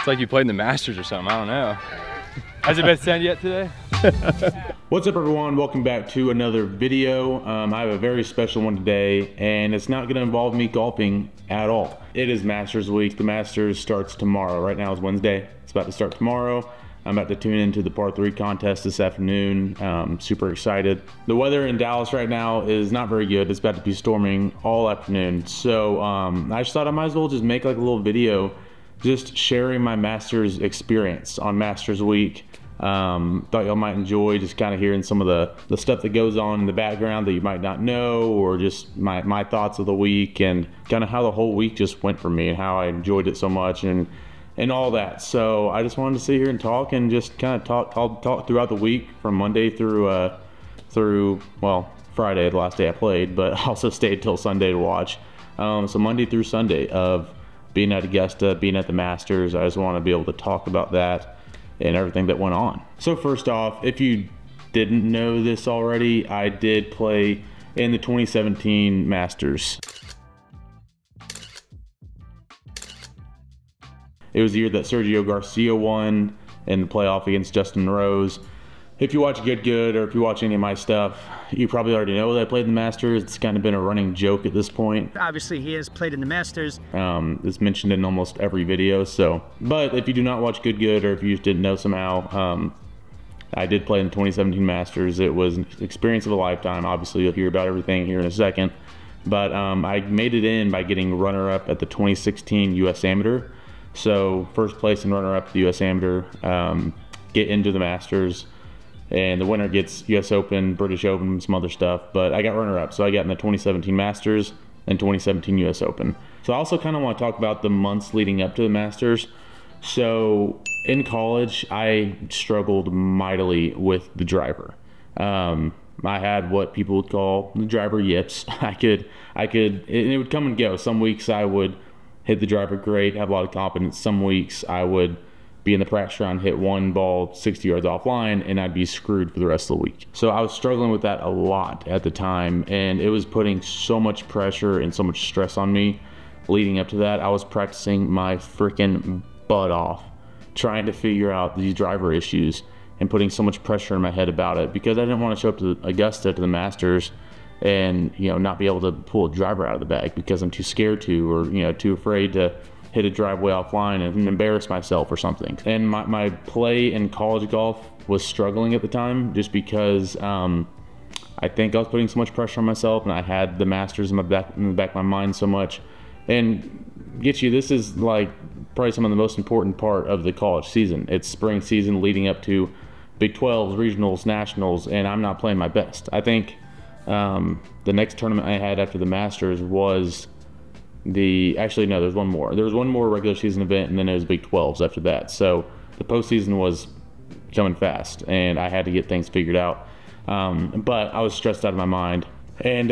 It's like you played in the Masters or something, I don't know. Has it been sent yet today? What's up everyone, welcome back to another video. I have a very special one today, and it's not gonna involve me golfing at all. It is Masters week. The Masters starts tomorrow. Right now is Wednesday. It's about to start tomorrow. I'm about to tune into the par 3 contest this afternoon. Super excited. The weather in Dallas right now is not very good. It's about to be storming all afternoon. So I just thought I might as well just make like a little video just sharing my Masters experience on Masters week. Thought y'all might enjoy just kind of hearing some of the stuff that goes on in the background that you might not know, or just my thoughts of the week and kind of how the whole week just went for me and how I enjoyed it so much and all that. So I just wanted to sit here and talk and just kind of talk throughout the week from Monday through well, Friday, the last day I played, but I also stayed till Sunday to watch. So Monday through Sunday of being at Augusta, being at the Masters. I just want to be able to talk about that and everything that went on. So first off, if you didn't know this already, I did play in the 2017 Masters. It was the year that Sergio Garcia won in the playoff against Justin Rose. If you watch Good Good, or if you watch any of my stuff, you probably already know that I played in the Masters. It's kind of been a running joke at this point. Obviously, he has played in the Masters. It's mentioned in almost every video, so. But if you do not watch Good Good, or if you just didn't know somehow, I did play in the 2017 Masters. It was an experience of a lifetime. Obviously, you'll hear about everything here in a second. But I made it in by getting runner-up at the 2016 US Amateur. So first place and runner-up at the US Amateur, get into the Masters. And the winner gets US Open, British Open, some other stuff. But I got runner-up, so I got in the 2017 Masters and 2017 US Open. So I also kind of want to talk about the months leading up to the Masters. So in college, I struggled mightily with the driver. I had what people would call the driver yips. It would come and go. Some weeks I would hit the driver great, have a lot of confidence. Some weeks I would be in the practice round, hit one ball 60 yards offline, and I'd be screwed for the rest of the week. So I was struggling with that a lot at the time, and it was putting so much pressure and so much stress on me leading up to that. I was practicing my freaking butt off trying to figure out these driver issues and putting so much pressure in my head about it because I didn't want to show up to Augusta, to the Masters, and not be able to pull a driver out of the bag because I'm too scared to, or too afraid to hit a driveway offline and embarrass myself or something. And my play in college golf was struggling at the time just because I think I was putting so much pressure on myself, and I had the Masters in the back of my mind so much. And get you, this is like probably some of the most important part of the college season. It's spring season leading up to Big 12s, regionals, nationals, and I'm not playing my best. I think the next tournament I had after the Masters was actually no, there's one more. There was one more regular season event, and then it was Big 12s after that. So the postseason was coming fast, and I had to get things figured out. But I was stressed out of my mind. And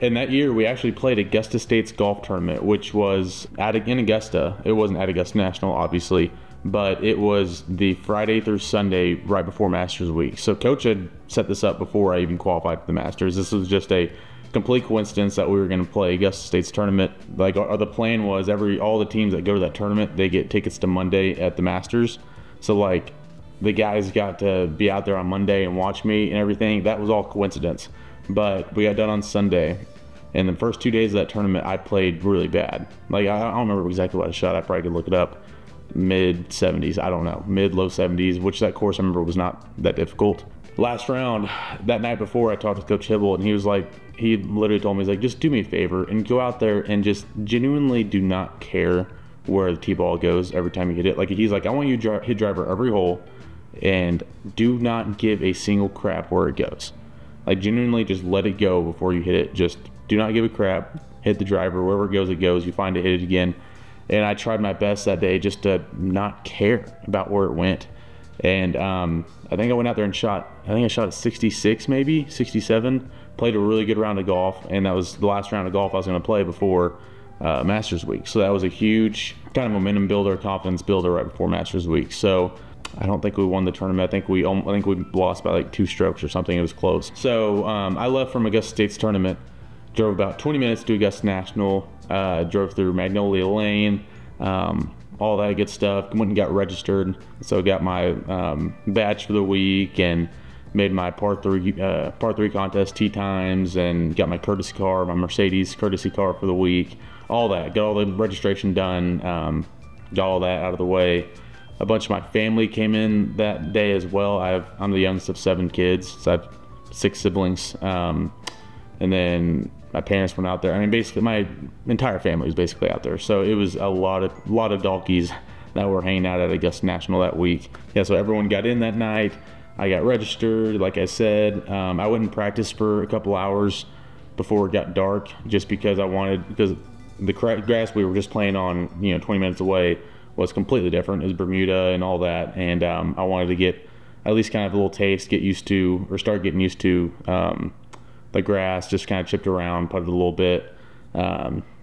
in that year, we actually played Augusta State's golf tournament, which was in Augusta. It wasn't at Augusta National, obviously, but it was the Friday through Sunday right before Masters week. So Coach had set this up before I even qualified for the Masters. This was just a complete coincidence that we were going to play Augusta State's tournament. Like the plan was all the teams that go to that tournament, they get tickets to Monday at the Masters. So like the guys got to be out there on Monday and watch me and everything. That was all coincidence. But we got done on Sunday, and the first 2 days of that tournament I played really bad. Like I don't remember exactly what I shot. I probably could look it up. Mid 70s, I don't know, mid low 70s, which that course I remember was not that difficult. Last round, that night before, I talked to Coach Hibble, and he was like, he literally told me, he's like, just do me a favor and go out there and just genuinely do not care where the tee ball goes every time you hit it. Like, he's like, I want you to hit driver every hole and do not give a single crap where it goes. Like, genuinely just let it go before you hit it. Just do not give a crap. Hit the driver, wherever it goes, it goes. You find it, hit it again. And I tried my best that day just to not care about where it went. And I think I went out there and I shot a 66, maybe 67. Played a really good round of golf, and that was the last round of golf I was going to play before Masters week. So that was a huge kind of momentum builder, confidence builder right before Masters week. So I don't think we won the tournament. I think we lost by like 2 strokes or something. It was close. So I left from Augusta State's tournament, drove about 20 minutes to Augusta National, drove through Magnolia Lane, all that good stuff. Went and got registered, so got my badge for the week and made my par 3 contest tee times, and got my courtesy car, my Mercedes courtesy car for the week. All that, got all the registration done, got all that out of the way. A bunch of my family came in that day as well. I'm the youngest of 7 kids, so I have 6 siblings, and then my parents went out there. I mean, basically my entire family was basically out there. So it was a lot of donkeys that were hanging out at Augusta National that week. Yeah, so everyone got in that night. I got registered, like I said. I went and practiced for a couple hours before it got dark, just because because the grass we were just playing on, 20 minutes away, was completely different. It was Bermuda and all that, and I wanted to get at least kind of a little taste, start getting used to the grass, just kind of chipped around, putted a little bit.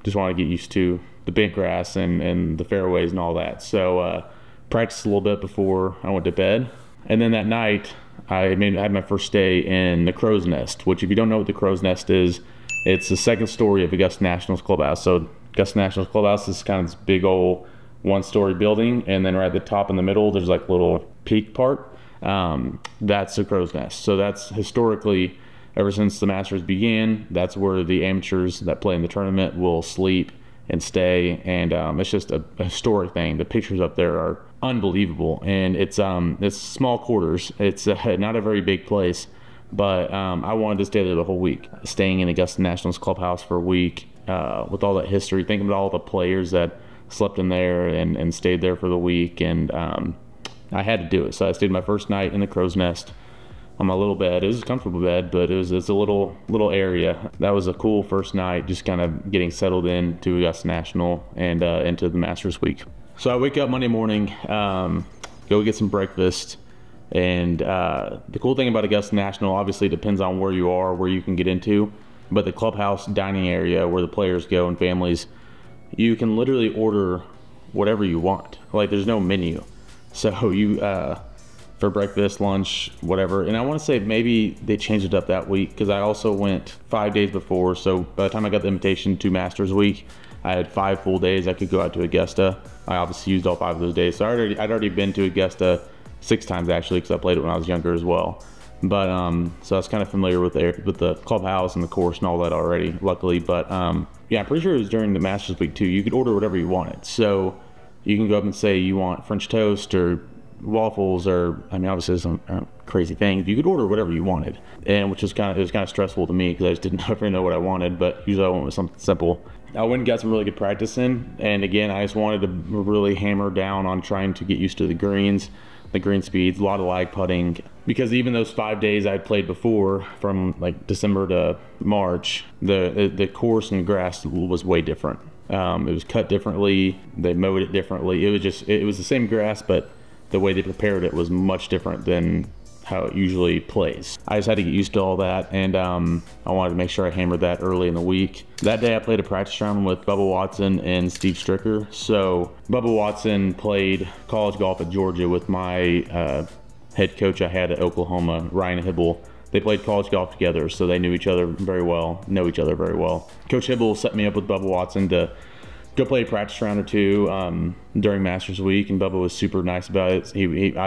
Just want to get used to the bent grass and the fairways and all that. So practiced a little bit before I went to bed. And then that night, I had my first day in the Crow's Nest, which, if you don't know what the Crow's Nest is, it's the second story of Augusta National's clubhouse. So Augusta National's clubhouse is kind of this big old 1-story building, and then right at the top in the middle, there's like a little peak part. That's the Crow's Nest. So that's historically, ever since the Masters began, that's where the amateurs that play in the tournament will sleep and stay, and it's just a historic thing. The pictures up there are unbelievable, and it's small quarters. It's not a very big place, but I wanted to stay there the whole week. Staying in Augusta National's clubhouse for a week, with all that history, thinking about all the players that slept in there and stayed there for the week, and I had to do it. So I stayed my first night in the Crow's Nest on my little bed. It was a comfortable bed, but it's a little area. That was a cool first night, just kind of getting settled in to Augusta National and into the Masters week. So I wake up Monday morning, go get some breakfast, and the cool thing about Augusta National, obviously depends on where you are, where you can get into, but the clubhouse dining area where the players go and families, you can literally order whatever you want. Like, there's no menu. So you for breakfast, lunch, whatever. And I want to say maybe they changed it up that week, because I also went 5 days before. So by the time I got the invitation to Masters week, I had 5 full days I could go out to Augusta. I obviously used all 5 of those days. So I'd already been to Augusta 6 times actually, because I played it when I was younger as well. But so I was kind of familiar with the clubhouse and the course and all that already, luckily. But yeah, I'm pretty sure it was during the Masters week too. You could order whatever you wanted. So you can go up and say you want French toast or waffles, or I mean, obviously some crazy things. You could order whatever you wanted, and which was kind of stressful to me, because I just didn't ever know what I wanted. But usually I went with something simple. I went and got some really good practice in, and again, I just wanted to really hammer down on trying to get used to the greens, the green speeds, a lot of lag putting, because even those 5 days I'd played before, from like December to March, the course and grass was way different. It was cut differently, they mowed it differently. It was the same grass, but the way they prepared it was much different than how it usually plays. I just had to get used to all that, and I wanted to make sure I hammered that early in the week. That day I played a practice round with Bubba Watson and Steve Stricker. So Bubba Watson played college golf at Georgia with my head coach I had at Oklahoma, Ryan Hibble. They played college golf together, so they knew each other very well, know each other very well. Coach Hibble set me up with Bubba Watson to go play a practice round or two during Masters week, and Bubba was super nice about it.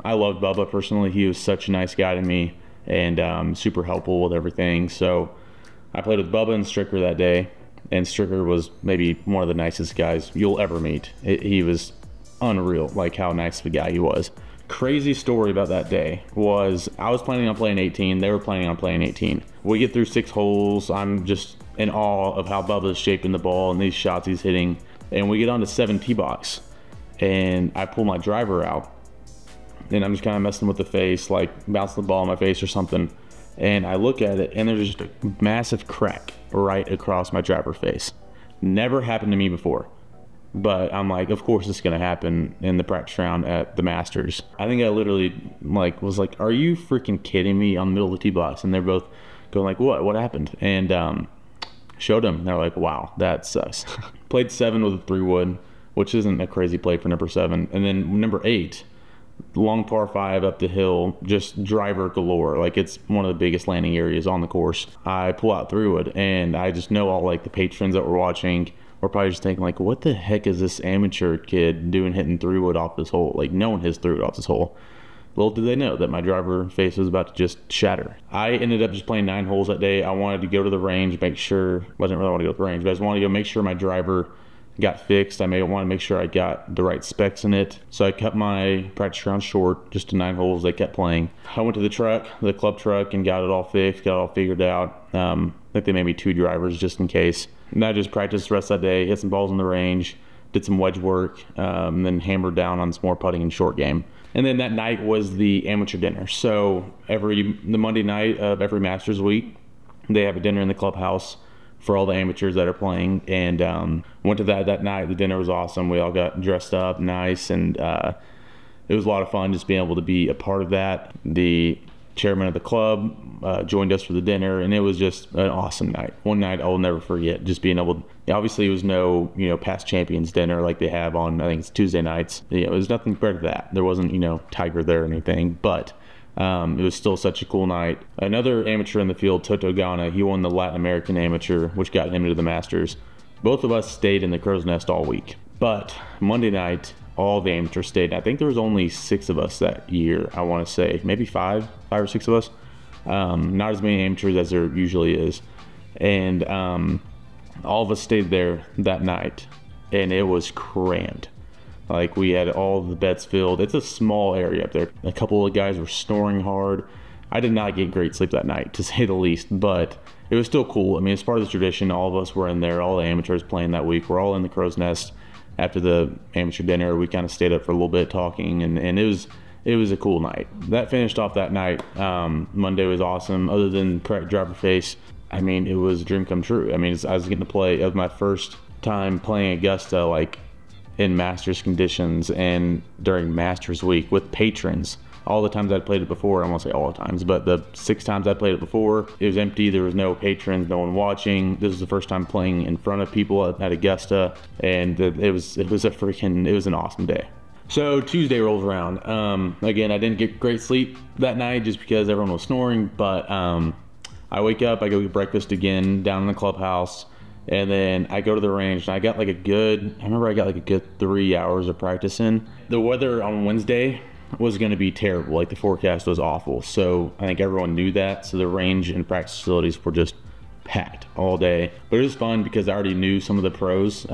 I loved Bubba personally. He was such a nice guy to me, and super helpful with everything. So I played with Bubba and Stricker that day, and Stricker was maybe one of the nicest guys you'll ever meet. He was unreal, like how nice of a guy he was. Crazy story about that day was I was planning on playing 18. They were planning on playing 18. We get through 6 holes. I'm just in awe of how Bubba's shaping the ball and these shots he's hitting. And we get on to 7 tee box, and I pull my driver out, and I'm just kind of messing with the face, like bouncing the ball in my face or something. And I look at it, and there's just a massive crack right across my driver face. Never happened to me before. But I'm like, of course it's gonna happen in the practice round at the Masters. I think I literally was like, are you freaking kidding me, on the middle of the tee box? And they're both going like, what happened? And showed them. They're like, wow, that sucks. Played 7 with a 3-wood, which isn't a crazy play for number 7. And then number 8, long par 5 up the hill, just driver galore. Like, it's one of the biggest landing areas on the course. I pull out 3-wood, and I just know all like the patrons that were watching were probably just thinking like, what the heck is this amateur kid doing hitting 3-wood off this hole? Like, no one hits 3-wood off this hole. Little did they know that my driver face was about to just shatter. I ended up just playing 9 holes that day. I wanted to go to the range, make sure, wasn't really want to go to the range, but I just wanted to go make sure my driver got fixed. I may want to make sure I got the right specs in it. So I cut my practice round short, just to 9 holes. They kept playing. I went to the truck, the club truck, and got it all fixed, got it all figured out. I think they made me 2 drivers just in case. And I just practiced the rest of that day, hit some balls in the range, did some wedge work, and then hammered down on some more putting and short game. And then that night was the amateur dinner. So the Monday night of every Masters week, they have a dinner in the clubhouse for all the amateurs that are playing. And went to that night. The dinner was awesome. We all got dressed up nice, and it was a lot of fun just being able to be a part of that. The chairman of the club joined us for the dinner, and it was just an awesome night. One night I'll never forget, just being able to, obviously it was no past champions dinner like they have on, I think it's Tuesday nights. It was nothing compared to that. There wasn't Tiger there or anything, but it was still such a cool night. Another amateur in the field, Toto Gana, he won the Latin American Amateur, which got him into the Masters. Both of us stayed in the Crow's Nest all week, but Monday night all the amateurs stayed. I think there was only 6 of us that year, I want to say, maybe 5 or 6 of us. Not as many amateurs as there usually is. And all of us stayed there that night, and it was crammed. Like, we had all the beds filled. It's a small area up there. A couple of guys were snoring hard. I did not get great sleep that night, to say the least, but it was still cool. I mean, it's part of the tradition. All of us were in there, all the amateurs playing that week. We're all in the Crow's Nest. After the amateur dinner, we kind of stayed up for a little bit talking, and it was a cool night. That finished off that night. Monday was awesome. Other than driver face, I mean, it was a dream come true. I mean, I was getting to play. It was my first time playing Augusta, like in Masters conditions and during Masters week with patrons. All the times I'd played it before, I won't say all the times, but the 6 times I played it before, it was empty. There was no patrons, no one watching. This was the first time playing in front of people at Augusta, and it was an awesome day. So Tuesday rolls around. Again, I didn't get great sleep that night just because everyone was snoring, but I wake up, I go get breakfast again down in the clubhouse, and then I go to the range, and I got like a good 3 hours of practice in. The weather on Wednesday was going to be terrible. Like, the forecast was awful, so I think everyone knew that. So the range and practice facilities were just packed all day. But it was fun because I already knew some of the pros.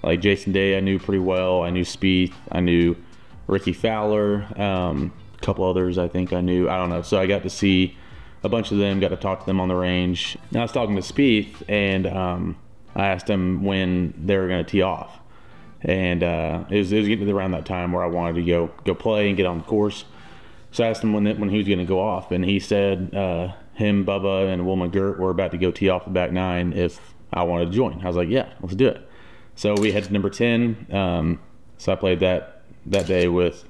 Like Jason Day, I knew pretty well. I knew Spieth. I knew Ricky Fowler. A couple others I think I knew. I don't know. So I got to see a bunch of them. Got to talk to them on the range. And I was talking to Spieth, and I asked him when they were going to tee off. And it was getting to around that time where I wanted to go play and get on the course. So I asked him when he was going to go off, and he said him, Bubba, and Will McGirt were about to go tee off the back 9 if I wanted to join. I was like, yeah, let's do it. So we head to number 10. So I played that day with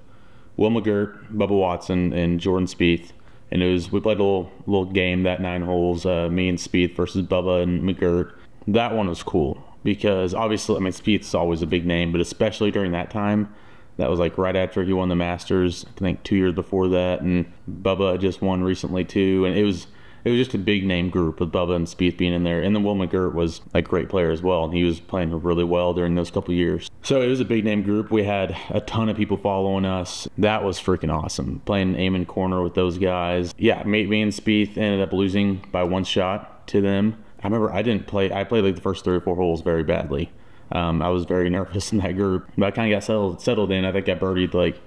Will McGirt, Bubba Watson, and Jordan Spieth. And we played a little game that 9 holes, me and Spieth versus Bubba and McGirt. That one was cool. Because obviously, I mean, Spieth's always a big name, but especially during that time, that was like right after he won the Masters, I think 2 years before that, and Bubba just won recently too, and it was just a big name group with Bubba and Spieth being in there, and then Will McGirt was a great player as well, and he was playing really well during those couple years. So it was a big name group. We had a ton of people following us. That was freaking awesome, playing Amen Corner with those guys. Yeah, me and Spieth ended up losing by 1 shot to them. I remember I played like the first 3 or 4 holes very badly. I was very nervous in that group, but I kind of got settled in. I think I birdied like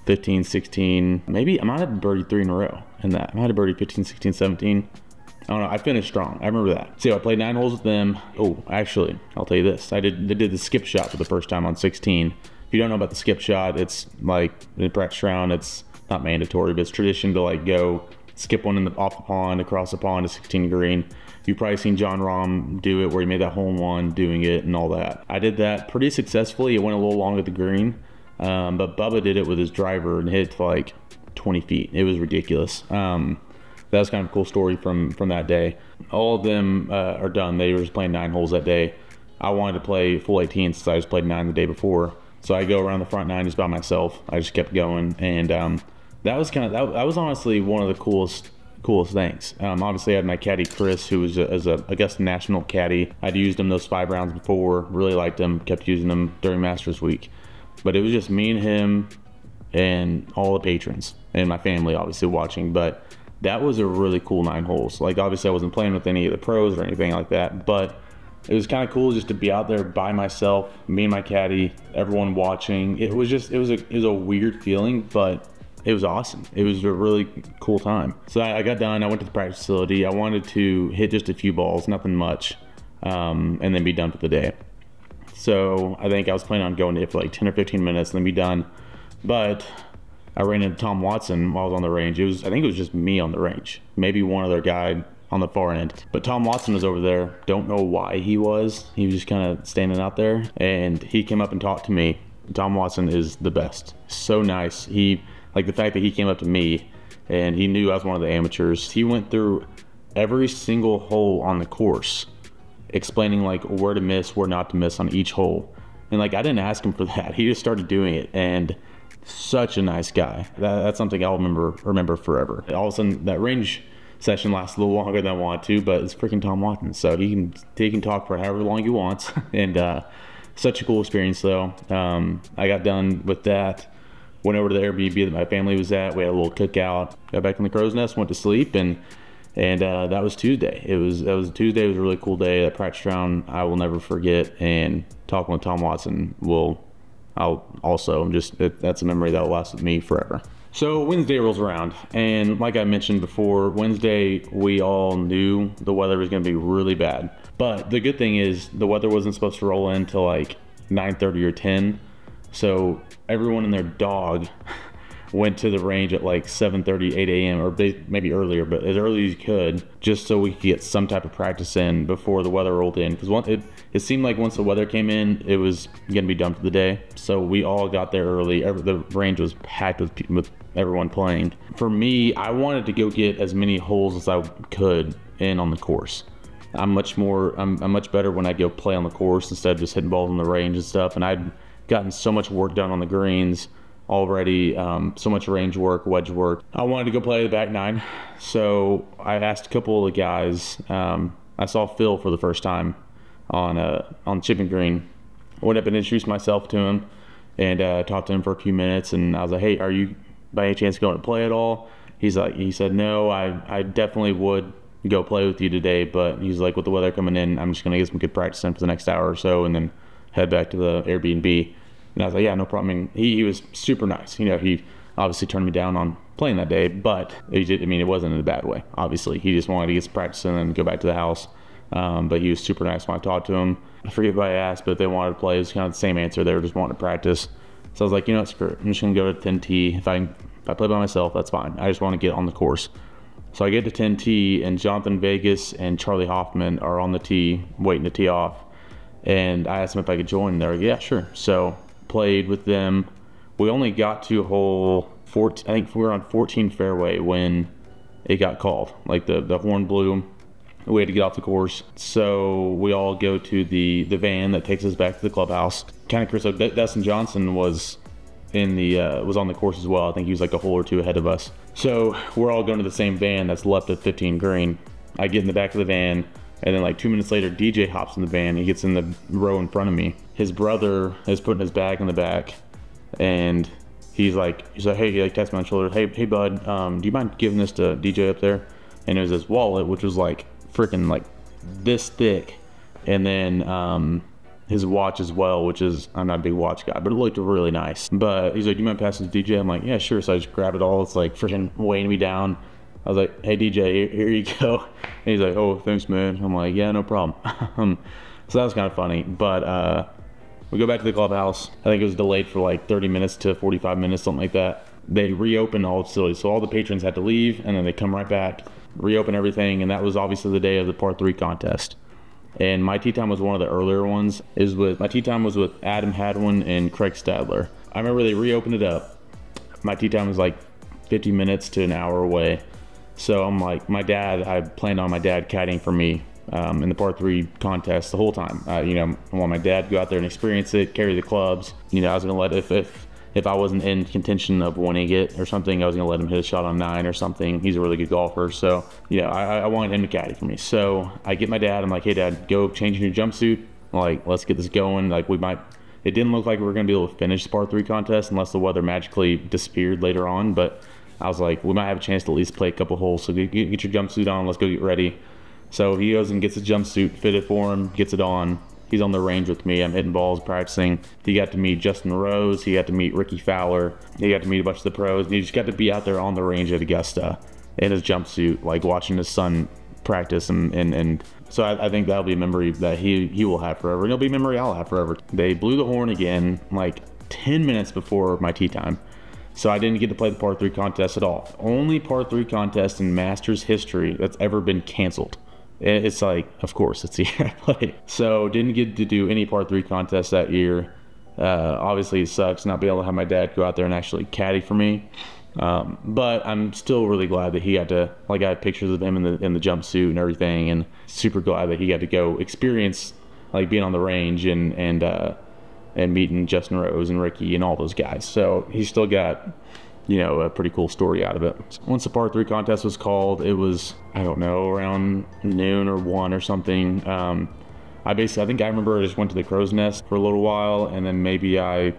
15, 16, maybe I might have birdied 3 in a row in that. I might have birdied 15, 16, 17. I don't know. I finished strong. I remember that. So I played 9 holes with them. Oh, actually, I'll tell you this. They did the skip shot for the first time on 16. If you don't know about the skip shot, it's like in practice round, it's not mandatory, but it's tradition to like go skip one off the pond, across the pond to 16 green. You've probably seen John Rahm do it where he made that hole-in-one doing it and all that. I did that pretty successfully. It went a little long at the green, but Bubba did it with his driver and hit like 20 feet. It was ridiculous. That was kind of a cool story from that day. All of them are done. They were just playing 9 holes that day. I wanted to play full 18 since I just played 9 the day before. So I go around the front 9 just by myself. I just kept going, and that was honestly one of the coolest coolest things. Obviously I had my caddy Chris, who was as a Augusta National caddy. I'd used him those 5 rounds before, really liked him, kept using them during Masters week. But it was just me and him and all the patrons and my family obviously watching. But that was a really cool 9 holes. Like obviously I wasn't playing with any of the pros or anything like that, but it was kind of cool just to be out there by myself, me and my caddy, everyone watching. It was a weird feeling, but it was awesome. It was a really cool time. So I got done, I went to the practice facility. I wanted to hit just a few balls, nothing much, and then be done for the day. So I think I was planning on going to it for like 10 or 15 minutes and then be done. But I ran into Tom Watson while I was on the range. I think it was just me on the range, maybe one other guy on the far end. But Tom Watson was over there. Don't know why he was. He was just kind of standing out there, and he came up and talked to me. Tom Watson is the best. So nice. Like the fact that he came up to me and he knew I was one of the amateurs. He went through every single hole on the course, explaining like where to miss, where not to miss on each hole. And like I didn't ask him for that. He just started doing it, and such a nice guy. That's something I'll remember forever. All of a sudden that range session lasts a little longer than I want to, but it's freaking Tom Watson, so he can talk for however long he wants. And such a cool experience though. I got done with that, went over to the Airbnb that my family was at. We had a little cookout, got back in the crow's nest, went to sleep, and that was Tuesday. It was Tuesday. It was a really cool day. That practice round I will never forget, and talking with Tom Watson that's a memory that will last with me forever. So Wednesday rolls around, and like I mentioned before, Wednesday we all knew the weather was going to be really bad. But the good thing is the weather wasn't supposed to roll in until like 9:30 or 10. So everyone and their dog went to the range at like 7:30, 8 a.m. or maybe earlier, but as early as you could, just so we could get some type of practice in before the weather rolled in. Because it seemed like once the weather came in, it was going to be done for the day. So we all got there early. The range was packed with everyone playing. For me, I wanted to go get as many holes as I could in on the course. I'm much better when I go play on the course instead of just hitting balls on the range and stuff. And I'd gotten so much work done on the greens already, so much range work, wedge work. I wanted to go play the back 9, so I asked a couple of the guys. I saw Phil for the first time on chipping green. I went up and introduced myself to him and talked to him for a few minutes, and I was like, hey, are you by any chance going to play at all? He said, no, I definitely would go play with you today, but he's like, with the weather coming in, I'm just gonna get some good practice in for the next hour or so and then head back to the Airbnb. And I was like, yeah, no problem. I mean, he was super nice. You know, he obviously turned me down on playing that day, but it wasn't in a bad way. Obviously, he just wanted to get some practice in and go back to the house. But he was super nice when I talked to him. I forget what I asked, but if they wanted to play, it was kind of the same answer. They were just wanting to practice. So I was like, you know what, screw it. I'm just gonna go to 10T. If I play by myself, that's fine. I just want to get on the course. So I get to 10T, and Jonathan Vegas and Charlie Hoffman are on the tee, waiting to tee off. And I asked them if I could join. They're like, yeah, sure. So played with them. We only got to hole 14. I think we were on 14 fairway when it got called. Like the horn blew. We had to get off the course. So we all go to the van that takes us back to the clubhouse. Kind of curious. So Dustin Johnson was on the course as well. I think he was like a hole or two ahead of us. So we're all going to the same van that's left at 15 green. I get in the back of the van, and then like 2 minutes later, DJ hops in the van. He gets in the row in front of me. His brother is putting his bag in the back, and he's like, hey, he like taps me on the shoulder. Hey, bud, do you mind giving this to DJ up there? And it was his wallet, which was like freaking like this thick, and then his watch as well, which is, I'm not a big watch guy, but it looked really nice. But he's like, do you mind passing to DJ? I'm like, yeah, sure. So I just grab it all. It's like freaking weighing me down. I was like, hey, DJ, here you go. And he's like, oh, thanks, man. I'm like, yeah, no problem. So that was kind of funny. But we go back to the clubhouse. I think it was delayed for like 30 minutes to 45 minutes, something like that. They reopened all the facilities. So all the patrons had to leave, and then they come right back, reopen everything. And that was obviously the day of the par 3 contest. And my tee time was one of the earlier ones. My tee time was with Adam Hadwin and Craig Stadler. I remember they reopened it up. My tee time was like 50 minutes to an hour away. So I'm like, I planned on my dad caddying for me in the par 3 contest the whole time. I want my dad to go out there and experience it, carry the clubs. I was gonna let, if if I wasn't in contention of winning it or something, I was gonna let him hit a shot on 9 or something. He's a really good golfer, so I wanted him to caddy for me. So I get my dad. I'm like, hey dad, go change your jumpsuit. Like, let's get this going. Like, we might. It didn't look like we were gonna be able to finish the par 3 contest unless the weather magically disappeared later on. But I was like, we might have a chance to at least play a couple holes. So get your jumpsuit on. Let's go get ready. So he goes and gets his jumpsuit fitted for him, gets it on. He's on the range with me. I'm hitting balls, practicing. He got to meet Justin Rose. He got to meet Ricky Fowler. He got to meet a bunch of the pros. He just got to be out there on the range at Augusta in his jumpsuit, like watching his son practice. And so I think that'll be a memory that he will have forever. And it'll be a memory I'll have forever. They blew the horn again like 10 minutes before my tee time. So I didn't get to play the par 3 contest at all. Only par 3 contest in Masters history that's ever been canceled. It's like, of course, it's the year I played. So didn't get to do any par 3 contests that year. Obviously, it sucks not being able to have my dad go out there and actually caddy for me. But I'm still really glad that he got to, like, I have pictures of him in the jumpsuit and everything, and super glad that he got to go experience, like, being on the range and meeting Justin Rose and Ricky and all those guys. So he still got, a pretty cool story out of it. Once the par 3 contest was called, it was, I don't know, around noon or 1 or something. I think I remember I just went to the Crow's Nest for a little while, and then maybe I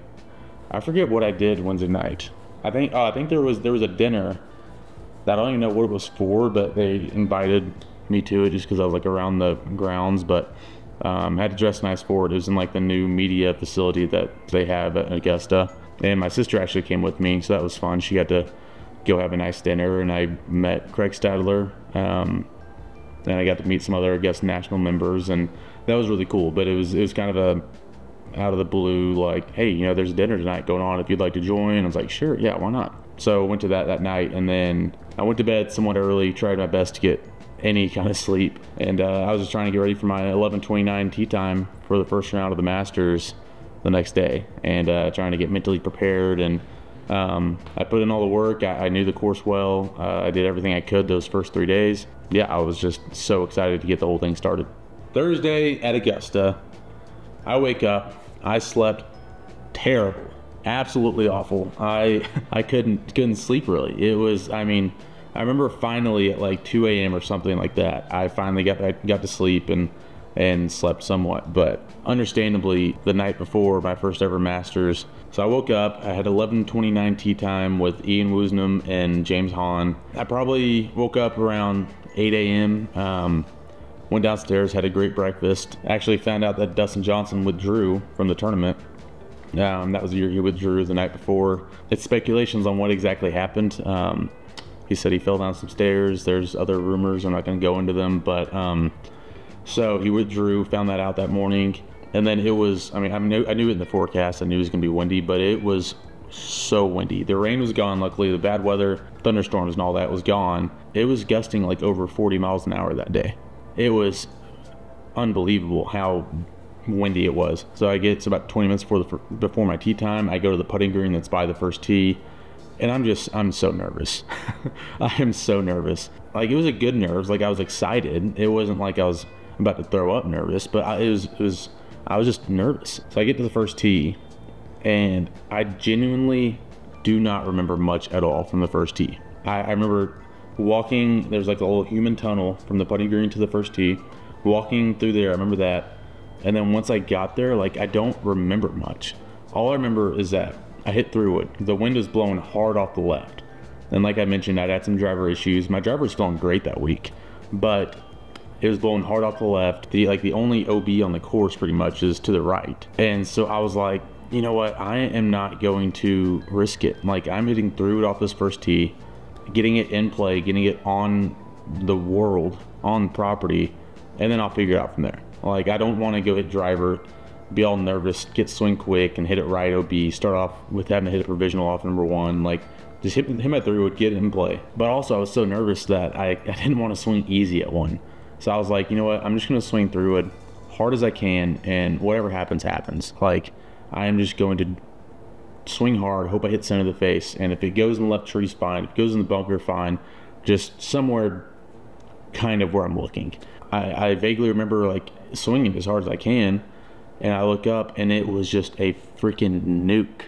forget what I did Wednesday night. I think there was a dinner that I don't even know what it was for, but they invited me to it just because I was like around the grounds, but had to dress nice for it. It was in like the new media facility that they have at Augusta. And my sister actually came with me, so that was fun. She got to go have a nice dinner, and I met Craig Stadler, and I got to meet some other Augusta National members, and that was really cool. But it was kind of a out of the blue, like, hey, there's dinner tonight going on if you'd like to join. I was like, sure, yeah, why not? So I went to that night, and then I went to bed somewhat early, tried my best to get any kind of sleep, and I was just trying to get ready for my 11:29 tee time for the first round of the Masters the next day, and trying to get mentally prepared. And I put in all the work. I knew the course well. I did everything I could those first 3 days. Yeah, I was just so excited to get the whole thing started. Thursday at Augusta, I wake up. I slept terrible, absolutely awful. I couldn't sleep really. It was, I remember finally at like 2 a.m. or something like that, I finally got to sleep and slept somewhat. But understandably, the night before my first ever Masters, so I woke up, I had 11:29 tee time with Ian Woosnam and James Hahn. I probably woke up around 8 a.m., went downstairs, had a great breakfast. Actually found out that Dustin Johnson withdrew from the tournament. That was the year he withdrew the night before. It's speculations on what exactly happened. He said he fell down some stairs. There's other rumors, I'm not gonna go into them, but so he withdrew, found that out that morning. And then it was, I knew it in the forecast. I knew it was gonna be windy, but it was so windy. The rain was gone, luckily. The bad weather, thunderstorms and all that was gone. It was gusting like over 40 miles an hour that day. It was unbelievable how windy it was. So it's about 20 minutes before my tee time. I go to the putting green that's by the first tee, and I'm so nervous. I am so nervous. Like, it was a good nerves. Like, I was excited. It wasn't like I was about to throw up nervous, but I was just nervous. So I get to the first tee, and I genuinely do not remember much at all from the first tee. I remember walking, there's like a little human tunnel from the putting green to the first tee, walking through there, I remember that. And then once I got there, like, I don't remember much. All I remember is that I hit through it. The wind was blowing hard off the left. And like I mentioned, I'd had some driver issues. My driver was feeling great that week, but it was blowing hard off the left. The only OB on the course pretty much is to the right. And so I was like, you know what? I am not going to risk it. Like, I'm hitting through it off this first tee, getting it in play, getting it on the world, on property, and then I'll figure it out from there. Like, I don't want to go hit driver, be all nervous, get swing quick and hit it right OB, start off with having to hit a provisional off number 1. Like, just hit my through would get it in play. But also I was so nervous that I didn't want to swing easy at 1. So I was like, you know what? I'm just going to swing through it hard as I can, and whatever happens, happens. Like, I am just going to swing hard, hope I hit center of the face, and if it goes in the left trees, fine. If it goes in the bunker, fine. Just somewhere kind of where I'm looking. I vaguely remember like swinging as hard as I can, and I look up and it was just a freaking nuke.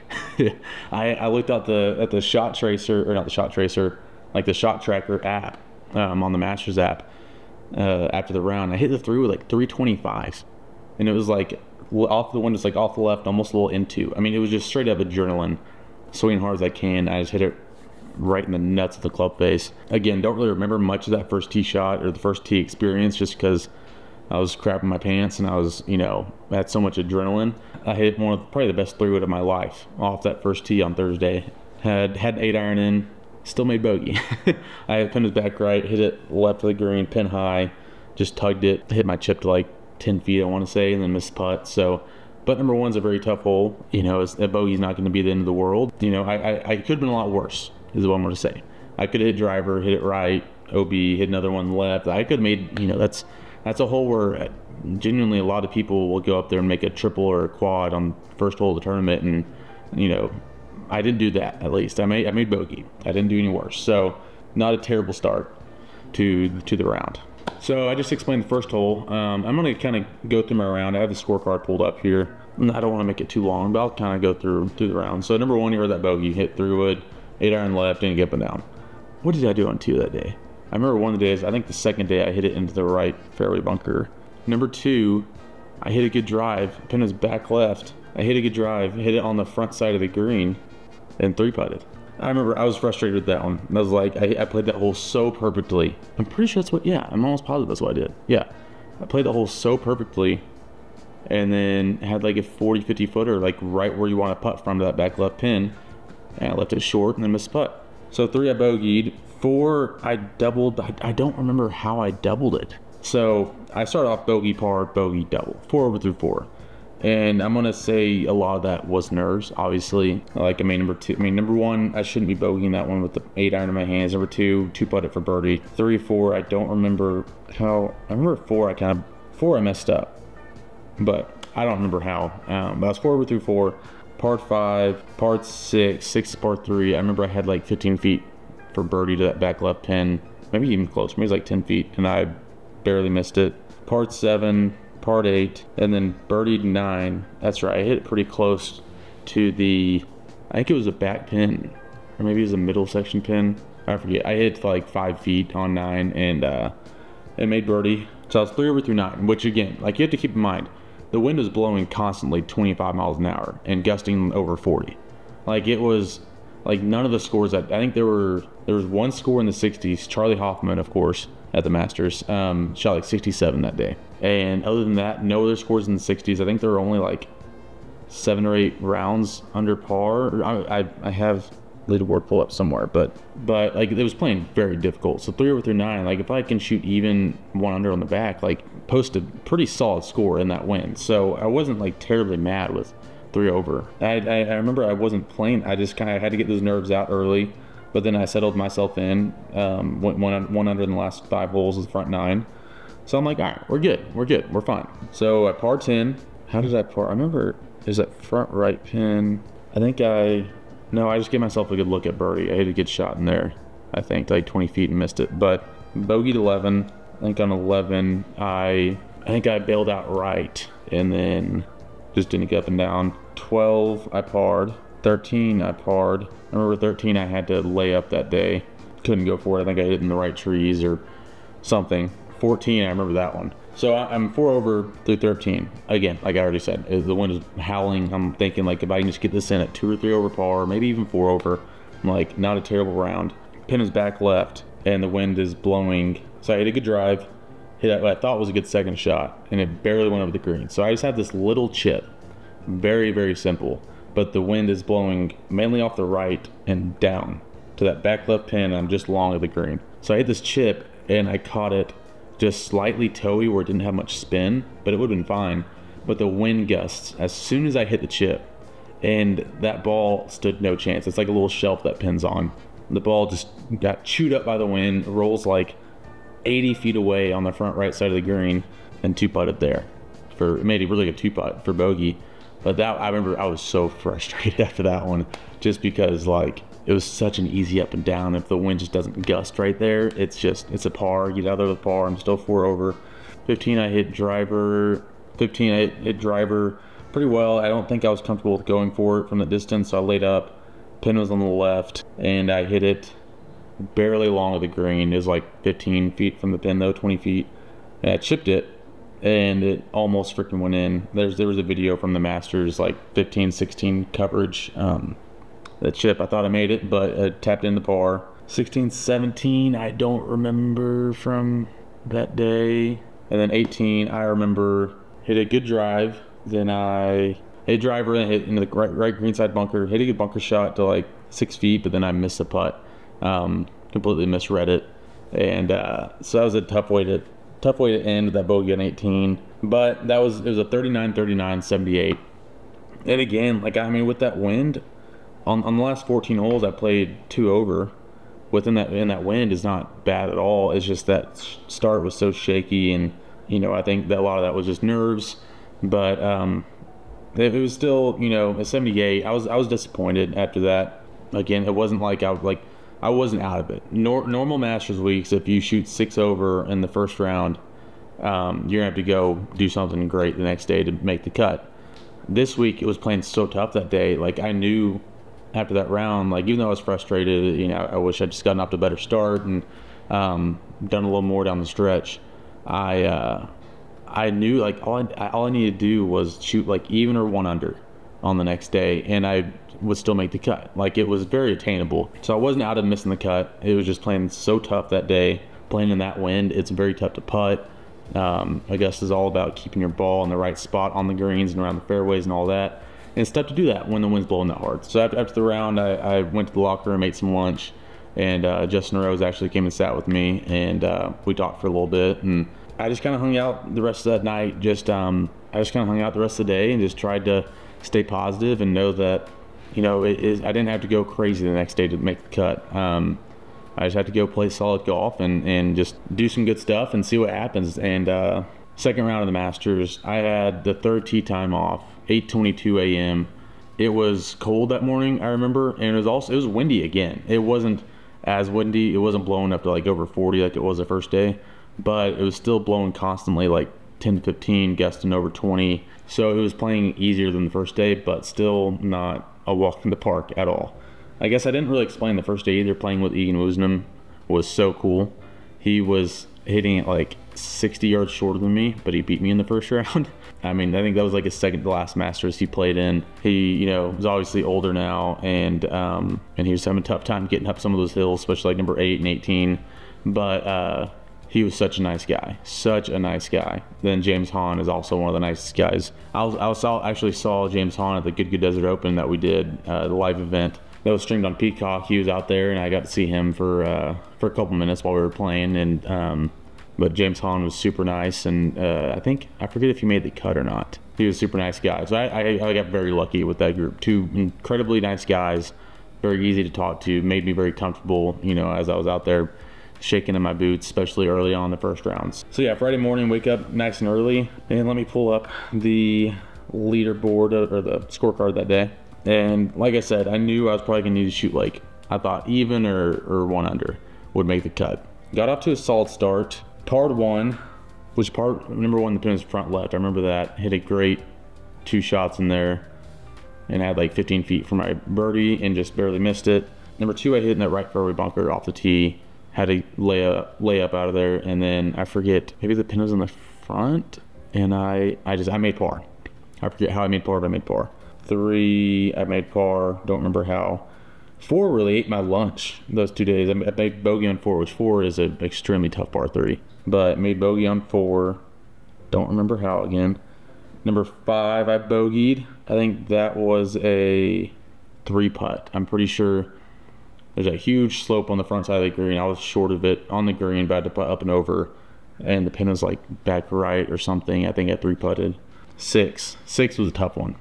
I looked at the shot tracer, or not the shot tracer, like the shot tracker app on the Masters app after the round. I hit the 3 with like 325, and it was like off the windows, like off the left, almost a little into. I mean, it was just straight up adrenaline, swinging hard as I can. I just hit it right in the nuts of the club face. Again, don't really remember much of that first tee shot or the first tee experience, just because I was crapping my pants and I was, you know, had so much adrenaline. I hit one of probably the best 3-wood of my life off that first tee on Thursday. Had 8-iron in, still made bogey. I had pinned it back right, hit it left of the green, pin high, just tugged it, hit my chip to like 10 feet, I want to say, and then missed putt. So, but number one's a very tough hole. You know, a bogey's not going to be the end of the world. You know, I could have been a lot worse, is what I'm going to say. I could have hit driver, hit it right, OB, hit another one left. I could have made, you know, that's a hole where genuinely a lot of people will go up there and make a triple or a quad on first hole of the tournament, and, you know, I didn't do that. At least I made bogey. I didn't do any worse. So not a terrible start to the round. So I just explained the first hole. I'm going to kind of go through my round. I have the scorecard pulled up here. I don't want to make it too long, but I'll kind of go through the round. So number one, you heard that bogey, hit 3-wood, 8-iron left, and get up and down. What did I do on 2 that day? I remember one of the days, I think the second day, I hit it into the right fairway bunker. Number 2, I hit a good drive, pin was back left. I hit a good drive, hit it on the front side of the green, and 3-putted. I remember I was frustrated with that one. I was like, I played that hole so perfectly. I'm pretty sure that's what, yeah, I'm almost positive that's what I did. Yeah, I played the hole so perfectly, and then had like a 40-50 footer, like right where you want to putt from to that back left pin, and I left it short and then missed putt. So 3, I bogeyed. 4, I doubled. I don't remember how I doubled it. So I started off bogey, par, bogey, double, 4 over through 4. And I'm gonna say a lot of that was nerves, obviously. Like, I mean, number 1, I shouldn't be bogeying that one with the 8-iron in my hands. Number 2, 2-putt it for birdie. 3, 4, I don't remember how. I remember 4, I messed up, but I don't remember how. But I was 4 over through 4. Par 5, par 6, 6 par 3. I remember I had like 15 feet for birdie to that back left pin, maybe even closer. Maybe it was like 10 feet, and I barely missed it. Par 7, par 8, and then birdied 9. That's right, I hit it pretty close to the, I think it was a back pin, or maybe it was a middle section pin. I forget. I hit like 5 feet on 9, and it made birdie. So I was 3 over through 9, which again, like, you have to keep in mind, the wind was blowing constantly 25 miles an hour and gusting over 40. Like, it was like none of the scores that, I think there was one score in the 60s. Charlie Hoffman, of course, at the Masters, shot like 67 that day. And other than that, no other scores in the 60s. I think there were only like 7 or 8 rounds under par. I have leaderboard pull up somewhere, but like, it was playing very difficult. So 3 over through 9, like, if I can shoot even 1 under on the back, like, post a pretty solid score in that win. So I wasn't like terribly mad with 3 over. I remember I wasn't playing. I just kind of had to get those nerves out early, but then I settled myself in. Went one under in the last 5 holes of the front 9. So I'm like, all right, we're good, we're fine. So at par 10, how did I par? I remember there's that front right pin. I just gave myself a good look at birdie. I hit a good shot in there, I think, like 20 feet and missed it. But bogeyed 11. I think on 11, I think I bailed out right, and then just didn't get up and down. 12, I parred. 13, I parred. I remember 13, I had to lay up that day. Couldn't go for it. I think I hit it in the right trees or something. 14, I remember that one. So I'm 4 over through 13. Again, like I already said, the wind is howling. I'm thinking, like, if I can just get this in at 2 or 3 over par, maybe even 4 over, I'm like, not a terrible round. Pin is back left, and the wind is blowing. So I hit a good drive, hit what I thought was a good second shot, and it barely went over the green. So I just had this little chip, very, very simple, but the wind is blowing mainly off the right and down to that back left pin. I'm just long of the green. So I hit this chip, and I caught it just slightly toey where it didn't have much spin, but it would have been fine. But the wind gusts as soon as I hit the chip, and that ball stood no chance. It's like a little shelf that pins on. The ball just got chewed up by the wind, rolls like 80 feet away on the front right side of the green, and 2-putted there. It made a really good 2-putt for bogey. But that, I remember I was so frustrated after that one, just because, like, it was such an easy up and down. If the wind just doesn't gust right there, it's a par. Get out there with par. I'm still 4 over. 15, I hit driver. 15, I hit driver pretty well. I don't think I was comfortable with going for it from the distance, so I laid up. Pin was on the left, and I hit it barely along of the green. It was like 15 feet from the pin though, 20 feet. And I chipped it, and it almost freaking went in. There was a video from the Masters, like 15, 16 coverage. The chip, I thought I made it, but it tapped into par. 16, 17, I don't remember from that day. And then 18, I remember hit a good drive. Then I hit a driver and hit into the right green side bunker. Hit a good bunker shot to like 6 feet, but then I missed the putt. Completely misread it. And so that was a tough way to end with that bogey on 18. But it was a 39, 39, 78. And again, like, I mean, with that wind, on the last 14 holes, I played 2 over. In that wind is not bad at all. It's just that start was so shaky, and you know, I think that a lot of that was just nerves. But it was still, you know, at 78, I was disappointed after that. Again, it wasn't like I wasn't out of it. Normal Masters weeks, if you shoot 6 over in the first round, you're gonna have to go do something great the next day to make the cut. This week, it was playing so tough that day. Like, I knew after that round, like, even though I was frustrated, you know, I wish I'd just gotten off to a better start and done a little more down the stretch. I knew, like, all I needed to do was shoot like even or 1 under on the next day, and I would still make the cut. Like, it was very attainable. So I wasn't out of missing the cut. It was just playing so tough that day. Playing in that wind, it's very tough to putt. I guess it's all about keeping your ball in the right spot on the greens and around the fairways and all that. And it's tough to do that when the wind's blowing that hard. So after the round, I went to the locker room, ate some lunch, and Justin Rose actually came and sat with me, and we talked for a little bit. And I just kind of hung out the rest of that night. I just kind of hung out the rest of the day and just tried to stay positive and know that, you know, I didn't have to go crazy the next day to make the cut. I just had to go play solid golf and just do some good stuff and see what happens. And second round of the Masters, I had the 3rd tee time off, 8:22 a.m. It was cold that morning, I remember, and it was windy again. It wasn't as windy. It wasn't blowing up to like over 40 like it was the first day, but it was still blowing constantly, like 10 to 15, gusting over 20. So it was playing easier than the first day, but still not a walk in the park at all. I guess I didn't really explain the first day either. Playing with Egan Woosnam was so cool. He was hitting it like 60 yards shorter than me, but he beat me in the first round. I mean, I think that was like his second to last Masters he played in. He, you know, is obviously older now, and he was having a tough time getting up some of those hills, especially like number 8 and 18. But he was such a nice guy, such a nice guy. Then James Hahn is also one of the nicest guys. I actually saw James Hahn at the Good Good Desert Open that we did, the live event that was streamed on Peacock. He was out there, and I got to see him for a couple minutes while we were playing. And but James Hahn was super nice, and I forget if he made the cut or not. He was a super nice guy. So I got very lucky with that group. 2 incredibly nice guys, very easy to talk to, made me very comfortable, you know, as I was out there shaking in my boots, especially early on in the first rounds. So yeah, Friday morning, wake up nice and early, and let me pull up the leaderboard or the scorecard that day. And like I said, I knew I was probably gonna need to shoot, like, I thought even or 1 under would make the cut. Got off to a solid start. Par 1, which number 1, the pin was front left. I remember that. Hit a great 2 shots in there, and I had like 15 feet for my birdie and just barely missed it. Number 2, I hit in that right fairway bunker off the tee. Had a layup out of there, and then I forget, maybe the pin was in the front, and I made par. I forget how I made par, but I made par. 3, I made par, don't remember how. 4 really ate my lunch those 2 days. I made bogey on 4, which 4 is an extremely tough par 3. But made bogey on 4, don't remember how again. Number 5, I bogeyed. I think that was a 3 putt. I'm pretty sure. There's a huge slope on the front side of the green. I was short of it on the green, but I had to putt up and over, and the pin was like back right or something. I think I 3 putted. 6 was a tough one.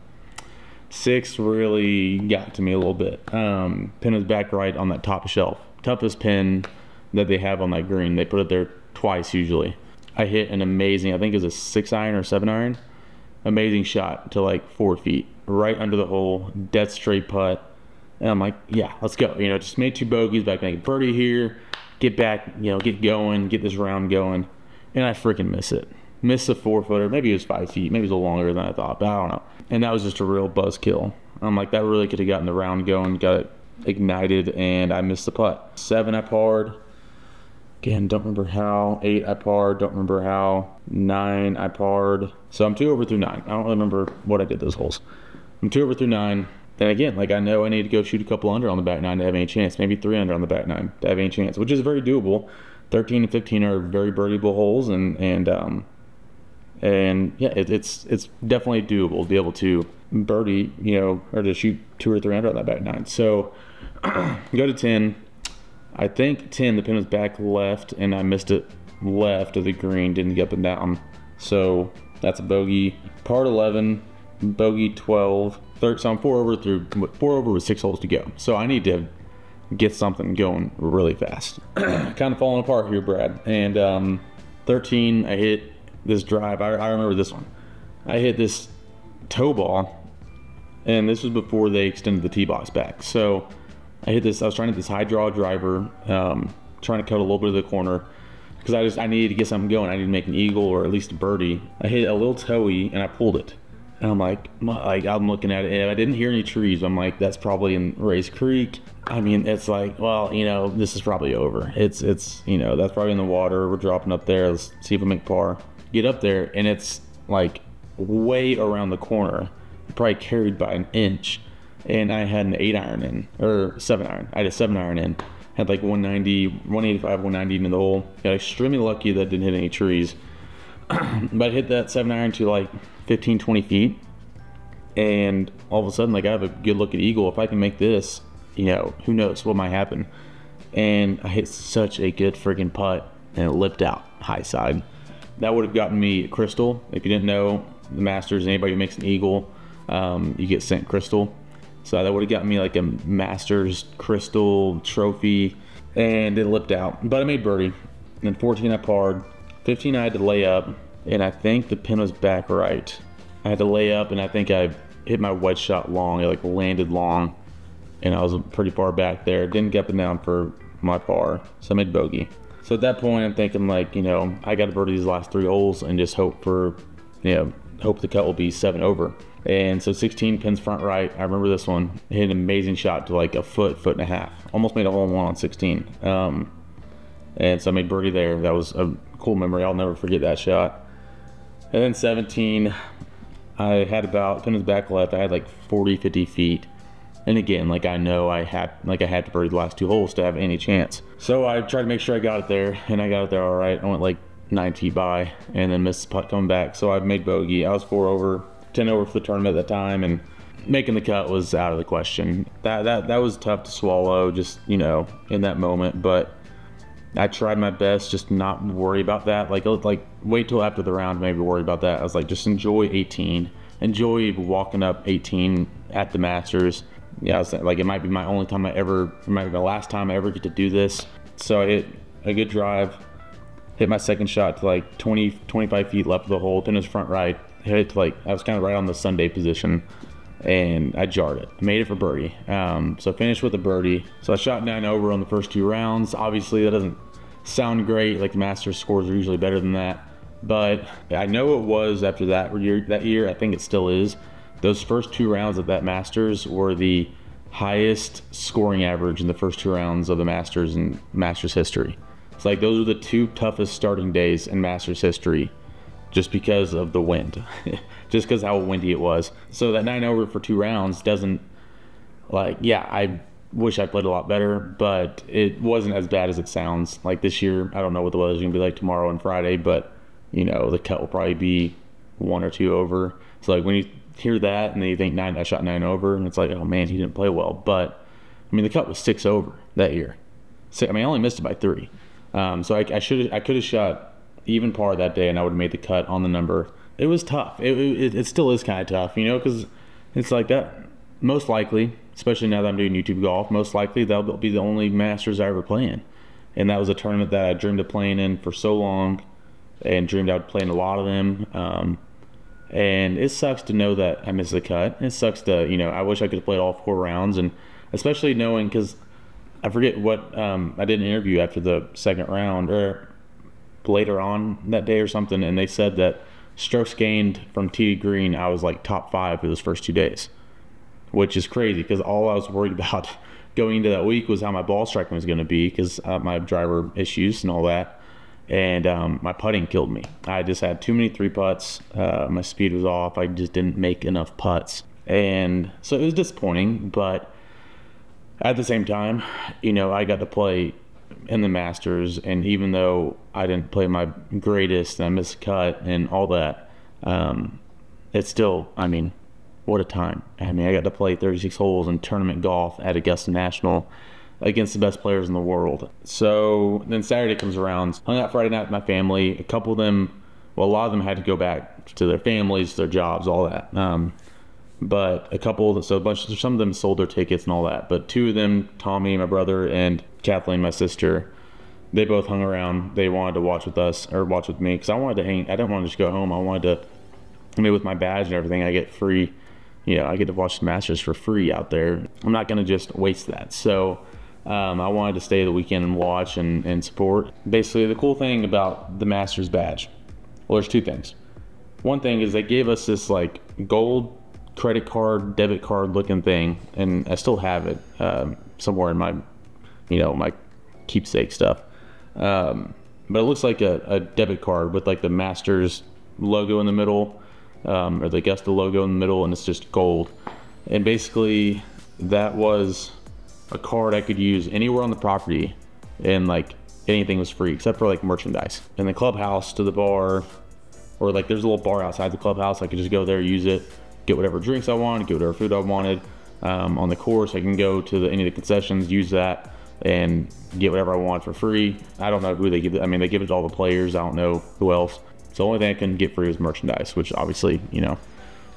6 really got to me a little bit. Pin was back right on that top shelf. Toughest pin that they have on that green. They put it there twice usually. I hit an amazing, I think it was a 6-iron or 7-iron. Amazing shot to like 4 feet, right under the hole, dead straight putt. And I'm like, yeah, let's go. You know, just made 2 bogeys, but I can make a birdie here, get back, you know, get going, get this round going. And I freaking miss it. missed a 4-footer. Maybe it was 5 feet. Maybe it was a little longer than I thought, but I don't know. And that was just a real buzzkill. I'm like, that really could have gotten the round going, got it ignited, and I missed the putt. 7, I parred. Again, don't remember how. 8, I parred. Don't remember how. 9, I parred. So I'm 2 over through 9. I don't really remember what I did those holes. I'm 2 over through 9. Then again, like, I know I need to go shoot a couple under on the back 9 to have any chance. Maybe 3 under on the back 9 to have any chance, which is very doable. 13 and 15 are very birdieable holes, and yeah, it's definitely doable to be able to birdie, you know, or to shoot 2 or 3 under on that back 9. So go to 10. I think 10, the pin was back left, and I missed it left of the green, didn't get up and down. So that's a bogey. Par 11, bogey 12. So I'm 4 over with 6 holes to go. So I need to get something going really fast. Kind of falling apart here, Brad. And 13, I hit this drive. I remember this one. I hit this toe ball, and this was before they extended the tee box back. So I hit this. I was trying to hit this high draw driver, trying to cut a little bit of the corner because I needed to get something going. I needed to make an eagle or at least a birdie. I hit a little toey and I pulled it. And I'm like I'm looking at it, and I didn't hear any trees. I'm like, that's probably in Race Creek. I mean, it's like, well, you know, this is probably over. It's you know, that's probably in the water. We're dropping up there. Let's see if we make par. Get up there, and it's like way around the corner, probably carried by an inch. And I had an 8-iron in, or 7-iron. I had a 7-iron in. Had like 190, 185, 190 into the hole. Got extremely lucky that didn't hit any trees. But I hit that 7-iron to like 15, 20 feet. And all of a sudden, like, I have a good look at eagle. If I can make this, you know, who knows what might happen. And I hit such a good freaking putt, and it lipped out high side. That would have gotten me a crystal. If you didn't know, the Masters, anybody who makes an eagle, you get sent crystal. So that would have gotten me like a Masters crystal trophy, and it lipped out. But I made birdie. And then 14, I parred. 15, I had to lay up, and I think the pin was back right. I had to lay up, and I think I hit my wedge shot long. It like landed long, and I was pretty far back there. Didn't get up and down for my par, so I made bogey. So at that point, I'm thinking, like, you know, I got to birdie these last 3 holes and just hope for, you know, hope the cut will be 7 over. And so 16, pins front right. I remember this one. I hit an amazing shot to like a foot and a half. Almost made a hole-in-one on 16. And so I made birdie there. That was a cool memory. I'll never forget that shot. And then 17, I had about, pin was back left. I had like 40, 50 feet. And again, like, I know I had to birdie the last 2 holes to have any chance. So I tried to make sure I got it there, and I got it there all right. I went like 9 feet by, and then missed the putt coming back. So I made bogey. I was 4 over, 10 over for the tournament at that time, and making the cut was out of the question. That was tough to swallow, just, you know, in that moment. But I tried my best just not worry about that. Like wait till after the round, maybe worry about that. I was like, just enjoy 18. Enjoy walking up 18 at the Masters. Yeah, I was like, it might be my only time it might be my last time I ever get to do this. So I hit a good drive, hit my second shot to like 20, 25 feet left of the hole, pin was front right, hit it to like, I was kind of right on the Sunday position, and I jarred it. I made it for birdie. So I finished with a birdie. So I shot 9 over on the first 2 rounds. Obviously that doesn't sound great, like the Masters scores are usually better than that. But I know it was after that year, I think it still is. Those first 2 rounds of that Masters were the highest scoring average in the first 2 rounds of the Masters in Masters history. It's like those were the 2 toughest starting days in Masters history, just because of the wind, just because how windy it was. So that 9 over for 2 rounds doesn't, like, yeah, I wish I played a lot better, but it wasn't as bad as it sounds. Like this year, I don't know what the weather's gonna be like tomorrow and Friday, but you know, the cut will probably be 1 or 2 over. So like when you hear that and then you think I shot 9 over, and it's like, oh man, he didn't play well. But I mean, the cut was 6 over that year. So, I mean, I only missed it by 3. So I could have shot even par that day, and I would have made the cut on the number. It was tough. It still is kind of tough, you know, because it's like that. Most likely, especially now that I'm doing YouTube golf, most likely that'll be the only Masters I ever play in. And that was a tournament that I dreamed of playing in for so long, and dreamed I would play in a lot of them. And it sucks to know that I missed the cut. It sucks to, you know, I wish I could have played all 4 rounds, and especially knowing, because I forget what, I did an interview after the second round, or later on that day or something, and they said that strokes gained from tee to green, I was like top 5 for those first 2 days, which is crazy because all I was worried about going into that week was how my ball striking was going to be because my driver issues and all that. And my putting killed me. I just had too many 3-putts. My speed was off. I just didn't make enough putts. And so it was disappointing, but at the same time, you know, I got to play in the Masters, and even though I didn't play my greatest and I missed a cut and all that, it's still, I mean, what a time. I mean, I got to play 36 holes in tournament golf at Augusta National against the best players in the world. So then Saturday comes around, hung out Friday night with my family. A couple of them, well, a lot of them had to go back to their families, their jobs, all that. But a couple, so a bunch, some of them sold their tickets and all that. But 2 of them, Tommy, my brother, and Kathleen, my sister, they both hung around. They wanted to watch with us, or watch with me, because I wanted to hang. I didn't want to just go home. I wanted to, I mean, with my badge and everything, I get free, you know, I get to watch the Masters for free out there. I'm not going to just waste that. So I wanted to stay the weekend and watch and support. Basically, the cool thing about the Masters badge, well, there's 2 things. One thing is they gave us this like gold credit card, debit card looking thing, and I still have it somewhere in my, you know, my keepsake stuff. But it looks like a debit card with like the Masters logo in the middle, or the Augusta logo in the middle, and it's just gold. And basically that was a card I could use anywhere on the property, and like anything was free except for like merchandise. In the clubhouse to the bar, or like there's a little bar outside the clubhouse, I could just go there, use it, get whatever drinks I wanted, get whatever food I wanted. On the course, I can go to any of the concessions, use that, and get whatever I want for free. I don't know who they give it. I mean, they give it to all the players. I don't know who else. So the only thing I can get free was merchandise, which obviously, you know,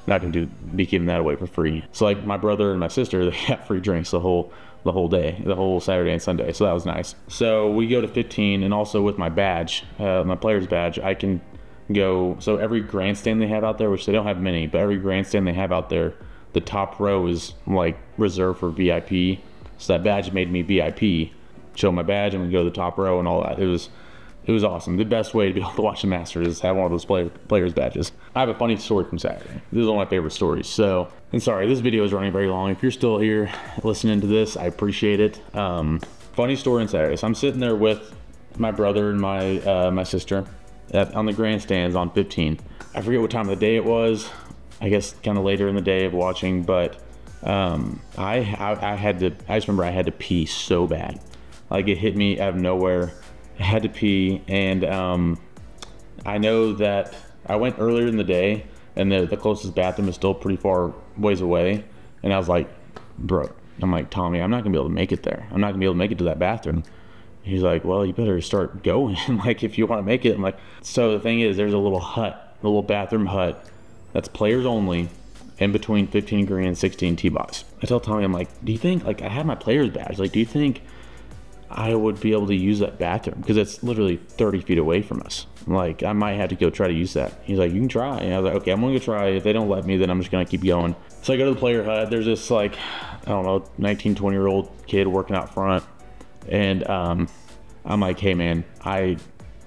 not gonna be giving that away for free. So like my brother and my sister, they got free drinks the whole day, the whole Saturday and Sunday. So that was nice. So we go to 15, and also with my badge, my player's badge, I can go, so every grandstand they have out there, which they don't have many, but every grandstand they have out there, the top row is like reserved for VIP. So that badge made me VIP. Show my badge, and we go to the top row and all that. It was awesome. The best way to be able to watch the Masters is have one of those players badges. I have a funny story from Saturday. This is one of my favorite stories. So, and sorry, this video is running very long. If you're still here listening to this, I appreciate it. Funny story on Saturday. So I'm sitting there with my brother and my sister on the grandstands on 15. I forget what time of the day it was. I guess kind of later in the day of watching, but I just remember I had to pee so bad. Like it hit me out of nowhere. I had to pee, and I know that I went earlier in the day, and the closest bathroom is still pretty far ways away. And I was like, bro, I'm like, Tommy, I'm not gonna be able to make it there. I'm not gonna be able to make it to that bathroom. He's like, well, you better start going, like, if you want to make it. I'm like, so the thing is, there's a little hut, a little bathroom hut that's players only, in between 15 green and 16 tee box. I tell Tommy, I'm like, do you think, like, I have my player's badge, like, do you think I would be able to use that bathroom? Because it's literally 30 feet away from us. Like, I might have to go try to use that. He's like, you can try. And I was like, okay, I'm gonna go try. If they don't let me, then I'm just gonna keep going. So I go to the player hut. There's this, like, I don't know, 19, 20-year-old kid working out front. And I'm like, hey man, I'm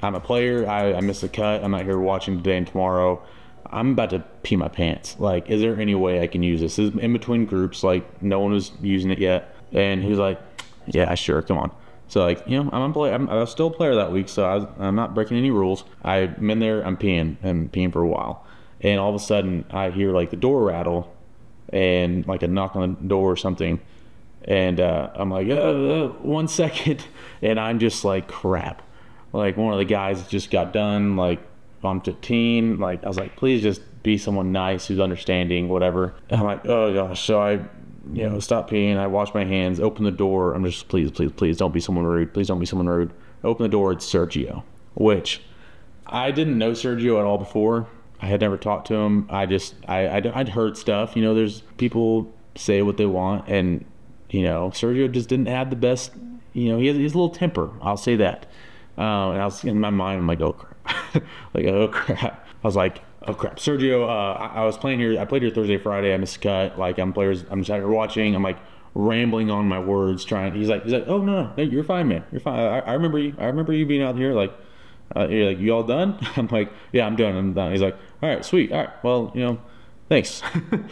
a player. I missed a cut. I'm not here watching today and tomorrow. I'm about to pee my pants. Like, is there any way I can use this? This is in between groups. Like, no one was using it yet. And he was like, yeah, sure, come on. So like, you know, I was still a player that week, so I'm not breaking any rules. I'm in there, I'm peeing for a while. And all of a sudden I hear like the door rattle and like a knock on the door or something. And I'm like, 1 second. And I'm just like, crap. Like, one of the guys just got done, like, on 15. Like, I was like, please just be someone nice who's understanding, whatever. And I'm like, oh gosh. So I, you know, stop peeing. I wash my hands, open the door. I'm just, please don't be someone rude. Please don't be someone rude. Open the door. It's Sergio, which I didn't know Sergio at all before. I had never talked to him. I'd heard stuff. You know, there's people say what they want, and you know, Sergio just didn't have the best. You know, he has a little temper. I'll say that. And I was in my mind, I'm like, oh crap, like, oh crap. I was like, oh crap, Sergio. I was playing here. I played here Thursday, Friday. I missed a cut. Like, I'm just out here watching. I'm like rambling on my words, trying. He's like, oh no, you're fine, man. You're fine. I remember you. I remember you being out here. Like, You're like, you all done? I'm like, yeah, I'm done. He's like, all right, sweet. All right, well, you know, thanks.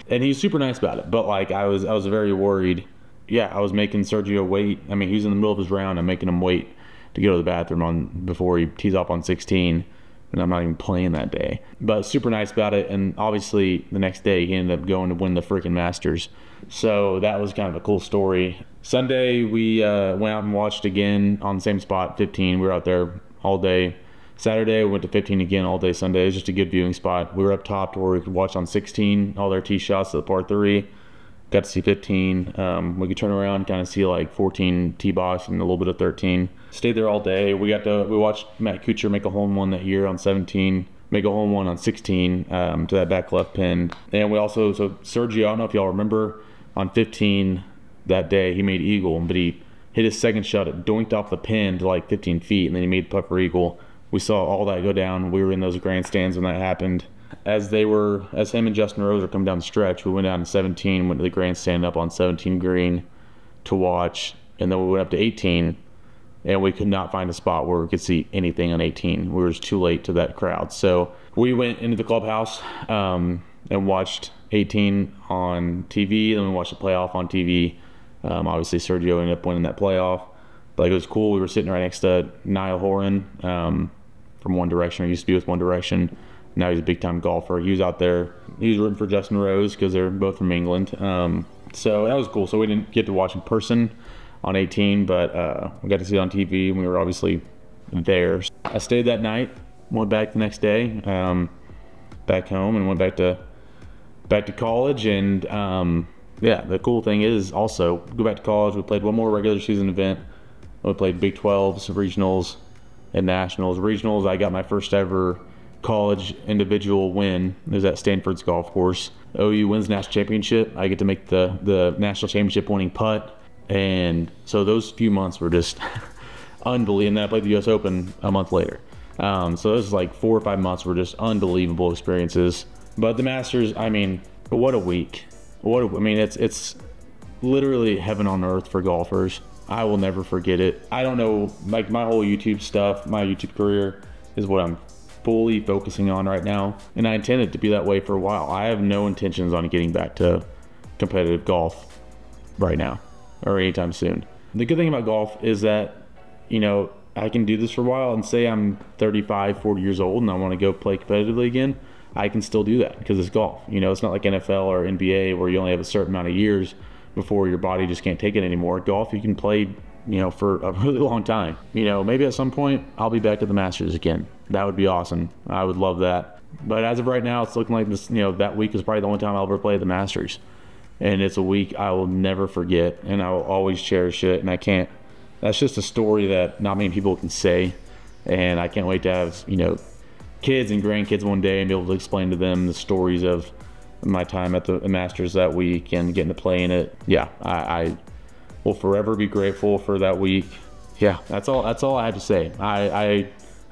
And he's super nice about it. But like, I was very worried. Yeah, I was making Sergio wait. I mean, he's in the middle of his round. I'm making him wait to go to the bathroom before he tees off on 16. And I'm not even playing that day. But super nice about it. And obviously the next day he ended up going to win the freaking Masters. So that was kind of a cool story. Sunday we went out and watched again on the same spot, 15. We were out there all day. Saturday we went to 15 again all day Sunday. It was just a good viewing spot. We were up top to where we could watch on 16 all their tee shots of the par 3. Got to see 15. We could turn around and kind of see like 14 tee box and a little bit of 13. Stayed there all day. We watched Matt Kuchar make a hole-in-one that year on 17, make a hole-in-one on 16 to that back left pin. And we also, so Sergio, I don't know if y'all remember, on 15 that day he made eagle, but he hit his second shot, it doinked off the pin to like 15 feet, and then he made putt for eagle. We saw all that go down. We were in those grandstands when that happened. As him and Justin Rose were coming down the stretch, we went down to 17, went to the grandstand up on 17 green to watch, and then we went up to 18, and we could not find a spot where we could see anything on 18. We were just too late to that crowd. So we went into the clubhouse and watched 18 on TV, then we watched the playoff on TV. Obviously Sergio ended up winning that playoff. But like, it was cool. We were sitting right next to Niall Horan from One Direction. He used to be with One Direction. Now he's a big-time golfer. He was out there. He was rooting for Justin Rose because they're both from England. So that was cool. So we didn't get to watch in person on 18, but we got to see it on TV, and we were obviously there. I stayed that night, went back the next day, back home, and went back to college. And yeah, the cool thing is also, go back to college, we played one more regular season event. We played Big 12s, regionals, and nationals. Regionals, I got my first ever college individual win. It was at Stanford's golf course. OU wins national championship. I get to make the national championship winning putt. And so those few months were just unbelievable. And then I played the US Open a month later. So those like 4 or 5 months were just unbelievable experiences. But the Masters, I mean, what a week. I mean, it's literally heaven on earth for golfers. I will never forget it. I don't know, like my whole YouTube stuff, my YouTube career is what I'm fully focusing on right now, and I intend it to be that way for a while. I have no intentions on getting back to competitive golf right now or anytime soon. The good thing about golf is that, you know, I can do this for a while, and say I'm 35, 40 years old and I want to go play competitively again, I can still do that because it's golf. You know, it's not like NFL or NBA where you only have a certain amount of years before your body just can't take it anymore. Golf, you can play, you know, for a really long time. You know, maybe at some point I'll be back at the Masters again. That would be awesome. I would love that. But as of right now, it's looking like this, you know, that week is probably the only time I'll ever play the Masters. And it's a week I will never forget, and I will always cherish it. And I can't, that's just a story that not many people can say. And I can't wait to have, you know, kids and grandkids one day and be able to explain to them the stories of my time at the Masters that week and getting to play in it. Yeah, I will forever be grateful for that week. Yeah, that's all I had to say.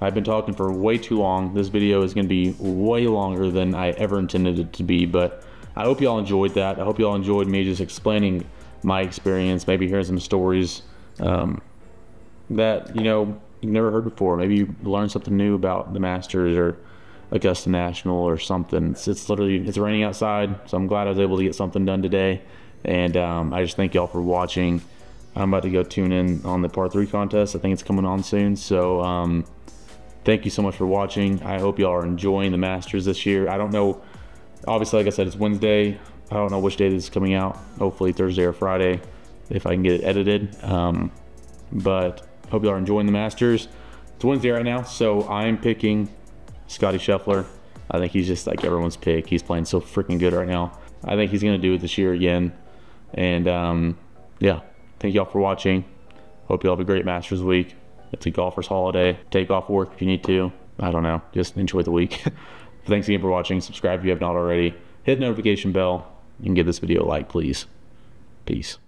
I've been talking for way too long. This video is going to be way longer than I ever intended it to be, but I hope y'all enjoyed that. I hope y'all enjoyed me just explaining my experience, maybe hearing some stories that, you know, you've never heard before. Maybe you learned something new about the Masters or Augusta National or something. It's literally, it's raining outside, so I'm glad I was able to get something done today. And I just thank y'all for watching. I'm about to go tune in on the par 3 contest. I think it's coming on soon. So thank you so much for watching. I hope y'all are enjoying the Masters this year. I don't know, obviously, like I said, it's Wednesday. I don't know which day this is coming out. Hopefully Thursday or Friday if I can get it edited. But hope y'all are enjoying the Masters. It's Wednesday right now, so I'm picking Scottie Scheffler. I think he's just like everyone's pick. He's playing so freaking good right now. I think he's going to do it this year again. And yeah, thank y'all for watching. Hope y'all have a great Masters week. It's a golfer's holiday. Take off work if you need to. I don't know. Just enjoy the week. Thanks again for watching. Subscribe if you have not already. Hit the notification bell. You can give this video a like, please. Peace.